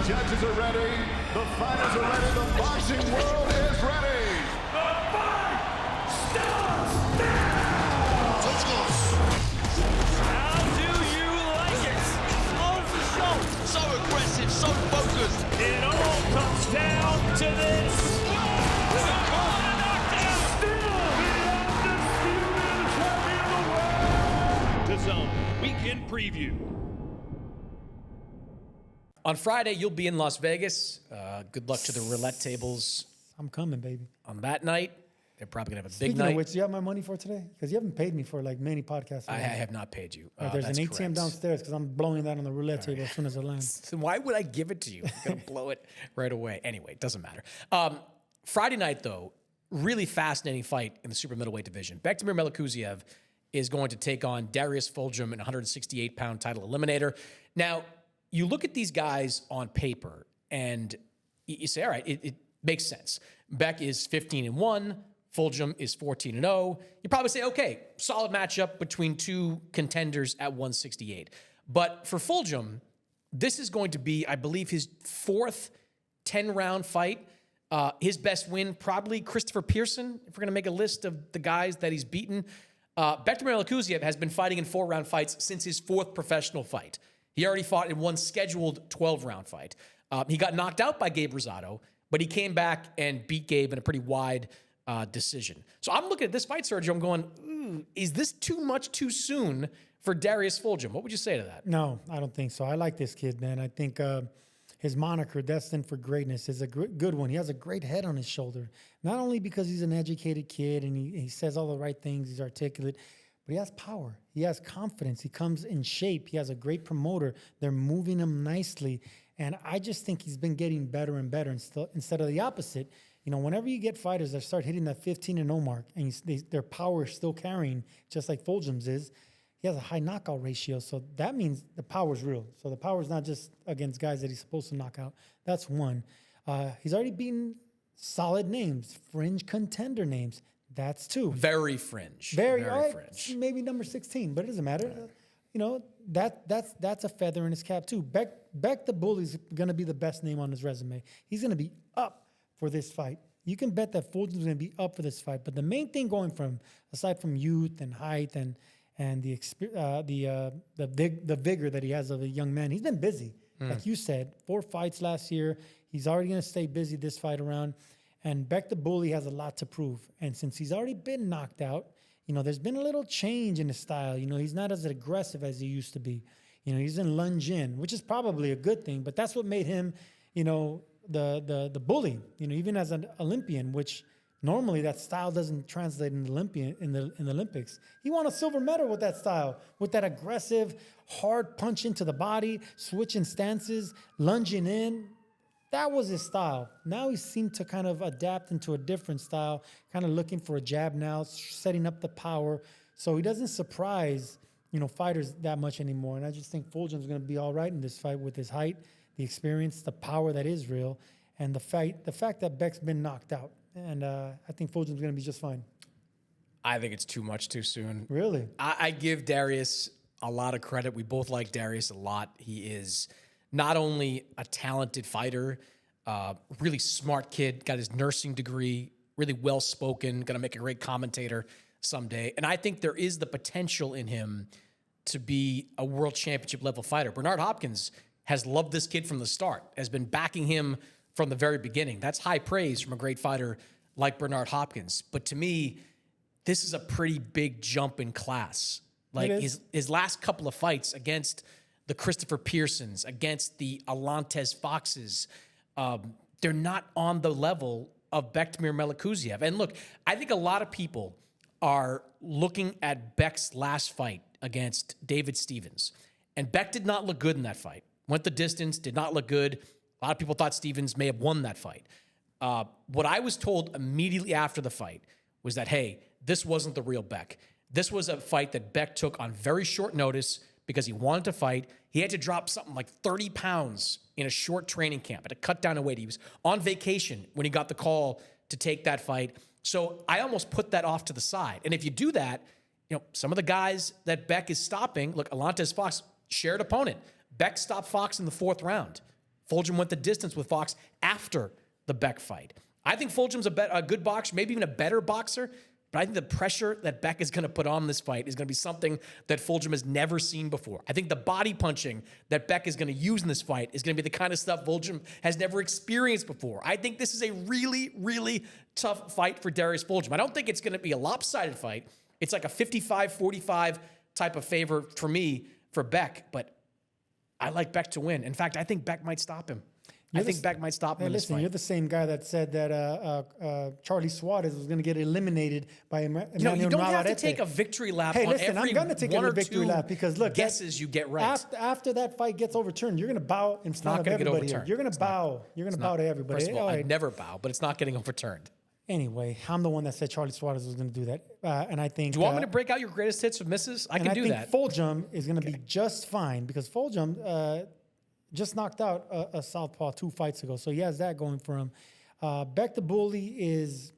judges are ready. The fighters are ready. The boxing world is ready. The fight starts now! Let's go. How do you like it? On the show. So aggressive, so focused. It all comes down to this. What a knockdown! Still the undisputed champion of the world. DAZN Weekend Preview. On Friday, you'll be in Las Vegas. Good luck to the roulette tables. I'm coming, baby. On that night, they're probably going to have a Speaking big night. of which, do you have my money for today? Because you haven't paid me for like many podcasts. I have not paid you. There's an That's ATM correct. downstairs because I'm blowing that on the roulette table as soon as I land. So why would I give it to you? I'm going to blow it right away. Anyway, it doesn't matter. Friday night, though, really fascinating fight in the super middleweight division. Bektimir Melikuziev is going to take on Darius Fulghum in a 168-pound title eliminator. Now, you look at these guys on paper, and you say, all right, it makes sense. Beck is 15-1. Fulghum is 14-0. You probably say, okay, solid matchup between two contenders at 168. But for Fulghum, this is going to be, I believe, his fourth 10-round fight. His best win, probably Christopher Pearson, if we're going to make a list of the guys that he's beaten. Bektimir Melikuziev has been fighting in 4-round fights since his fourth professional fight. He already fought in one scheduled 12-round fight. He got knocked out by Gabe Rosado, but he came back and beat Gabe in a pretty wide decision. So I'm looking at this fight, Sergio. I'm going, is this too much too soon for Darius Fulghum? What would you say to that? No, I don't think so. I like this kid, man. I think his moniker, Destined for Greatness, is a good one. He has a great head on his shoulder, not only because he's an educated kid and he says all the right things, he's articulate, but he has power. He has confidence. He comes in shape. He has a great promoter. They're moving him nicely. And I just think he's been getting better and better instead of the opposite. You know, whenever you get fighters that start hitting that 15-0 mark and their power is still carrying, just like Fulghum's is, he has a high knockout ratio. So that means the power's real. So the power's not just against guys that he's supposed to knock out. That's one. He's already beaten solid names, fringe contender names. That's two. Very fringe. Very fringe. Maybe number 16, but it doesn't matter. You know, that's a feather in his cap too. Beck the Bully's going to be the best name on his resume. He's going to be up for this fight. You can bet that Fulghum's going to be up for this fight. But the main thing going from, aside from youth and height and the vigor that he has of a young man, he's been busy. Like you said, 4 fights last year. He's already going to stay busy this fight around. And Beck the Bully has a lot to prove. And since he's already been knocked out, you know, there's been a little change in his style. You know, he's not as aggressive as he used to be. You know, he's in lunge in, which is probably a good thing. But that's what made him, you know, the bully. You know, even as an Olympian, which normally that style doesn't translate in the Olympics. He won a silver medal with that style, with that aggressive, hard punch into the body, switching stances, lunging in. That was his style. Now he seemed to kind of adapt into a different style, kind of looking for a jab now, setting up the power. So he doesn't surprise, you know, fighters that much anymore. And I just think Fulghum's going to be all right in this fight with his height, the experience, the power that is real, and the fact that Beck's been knocked out. And I think Fulghum's going to be just fine. I think it's too much too soon. Really? I give Darius a lot of credit. We both like Darius a lot. He is not only a talented fighter, really smart kid, got his nursing degree, really well-spoken, going to make a great commentator someday. And I think there is the potential in him to be a world championship level fighter. Bernard Hopkins has loved this kid from the start, has been backing him from the very beginning. That's high praise from a great fighter like Bernard Hopkins. But to me, this is a pretty big jump in class. Like his last couple of fights against the Christopher Pearsons, against the Alantez Foxes, they're not on the level of Bektimir Melikuziev. And look, I think a lot of people are looking at Beck's last fight against David Stevens. And Beck did not look good in that fight. Went the distance, did not look good. A lot of people thought Stevens may have won that fight. What I was told immediately after the fight was that, hey, this wasn't the real Beck. This was a fight that Beck took on very short notice because he wanted to fight. He had to drop something like 30 pounds in a short training camp, had to cut down a weight. He was on vacation when he got the call to take that fight. So I almost put that off to the side. And if you do that, you know, some of the guys that Beck is stopping, look, Alantez Fox, shared opponent. Beck stopped Fox in the 4th round. Fulghum went the distance with Fox after the Beck fight. I think Fulgham's a good boxer, maybe even a better boxer, but I think the pressure that Beck is going to put on this fight is going to be something that Fulghum has never seen before. I think the body punching that Beck is going to use in this fight is going to be the kind of stuff Fulghum has never experienced before. I think this is a really, really tough fight for Darius Fulghum. I don't think it's going to be a lopsided fight. It's like a 55-45 type of favor for me for Beck, but I like Beck to win. In fact, I think Beck might stop him. I think Beck might stop him in this fight. You're the same guy that said that Charlie Suarez was going to get eliminated by Emmanuel Navarrete. You don't have to take a victory lap on every I'm going to take a victory lap because look, guesses you get right. After that fight gets overturned, you're going to bow in front of everybody. You're going to bow. You're going to bow to everybody. First of all, I'd never bow, but it's not getting overturned. Anyway, I'm the one that said Charlie Suarez was going to do that, and I think. Do you want me to break out your greatest hits of misses? I can do that. I think Fulghum is going to be just fine because Fulghum just knocked out a southpaw 2 fights ago, so he has that going for him. Beck the Bully is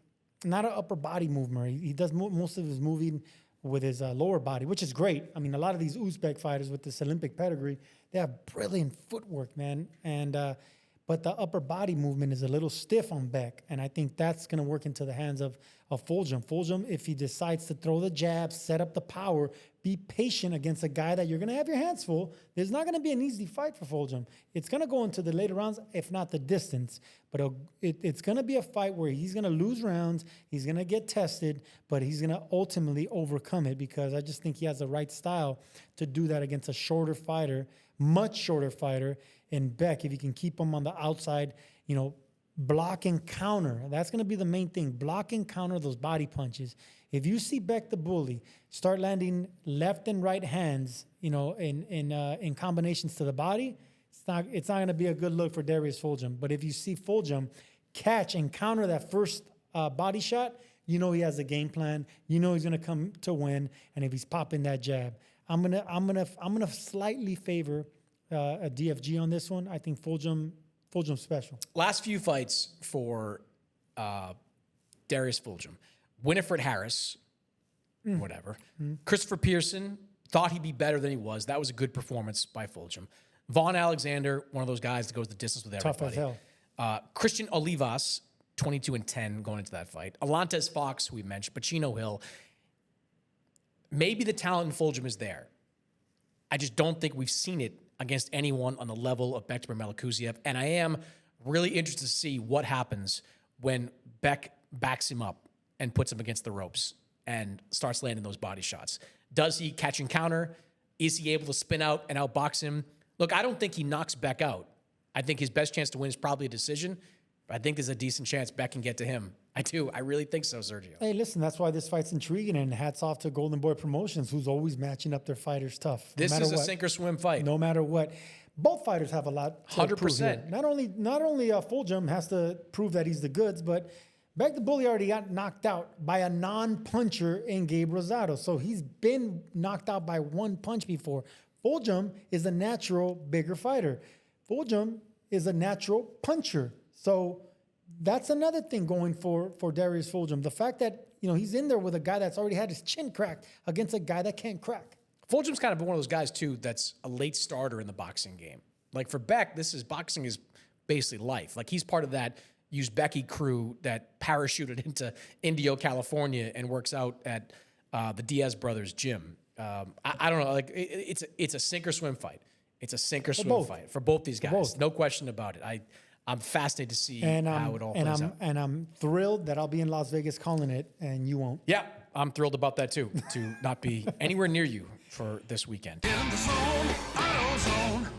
not an upper body mover. He does most of his moving with his lower body, which is great. I mean, a lot of these Uzbek fighters with this Olympic pedigree, they have brilliant footwork, man. But the upper body movement is a little stiff on Beck, and I think that's going to work into the hands of Fulghum. Fulghum, if he decides to throw the jabs, set up the power, be patient against a guy that you're going to have your hands full, there's not going to be an easy fight for Fulghum. It's going to go into the later rounds, if not the distance. But it's going to be a fight where he's going to lose rounds, he's going to get tested, but he's going to ultimately overcome it because I just think he has the right style to do that against a shorter fighter, much shorter fighter in Beck. If you can keep him on the outside, block and counter. That's going to be the main thing. Block and counter those body punches. If you see Beck the Bully start landing left and right hands, in combinations to the body, it's not going to be a good look for Darius Fulghum. But if you see Fulghum catch and counter that first body shot, he has a game plan. He's going to come to win. And if he's popping that jab, I'm gonna slightly favor a DFG on this one. I think Fulghum's special. Last few fights for Darius Fulghum. Winifred Harris, whatever. Christopher Pearson, thought he'd be better than he was. That was a good performance by Fulghum. Vaughn Alexander, one of those guys that goes the distance with everybody. Tough as hell. Christian Olivas, 22-10 going into that fight. Alantez Fox, who we mentioned. Pacino Hill. Maybe the talent in Fulghum is there. I just don't think we've seen it against anyone on the level of Beck or Melikuziev. And I am really interested to see what happens when Beck backs him up and puts him against the ropes and starts landing those body shots. Does he catch and counter? Is he able to spin out and outbox him? Look, I don't think he knocks Beck out. I think his best chance to win is probably a decision. But I think there's a decent chance Beck can get to him. I do. I really think so, Sergio. Hey, listen, that's why this fight's intriguing, and hats off to Golden Boy Promotions, who's always matching up their fighters tough. This is a sink-or-swim fight. No matter what. Both fighters have a lot to 100%. prove here. Not only Fulghum has to prove that he's the goods, but Beck the Bully already got knocked out by a non-puncher in Gabe Rosado. So he's been knocked out by one punch before. Fulghum is a natural bigger fighter. Fulghum is a natural puncher. So that's another thing going for Darius Fulghum. The fact that, he's in there with a guy that's already had his chin cracked against a guy that can't crack. Fulgham's kind of one of those guys, too, that's a late starter in the boxing game. Like, for Beck, boxing is basically life. Like, he's part of that Uzbeki crew that parachuted into Indio, California, and works out at the Diaz brothers' gym. I don't know. Like, it's a sink-or-swim fight. It's a sink-or-swim fight for both these guys. No question about it. I'm fascinated to see how it all plays out. And I'm thrilled that I'll be in Las Vegas calling it, and you won't. Yeah, I'm thrilled about that, too, to not be anywhere near you for this weekend. In the zone, I don't zone.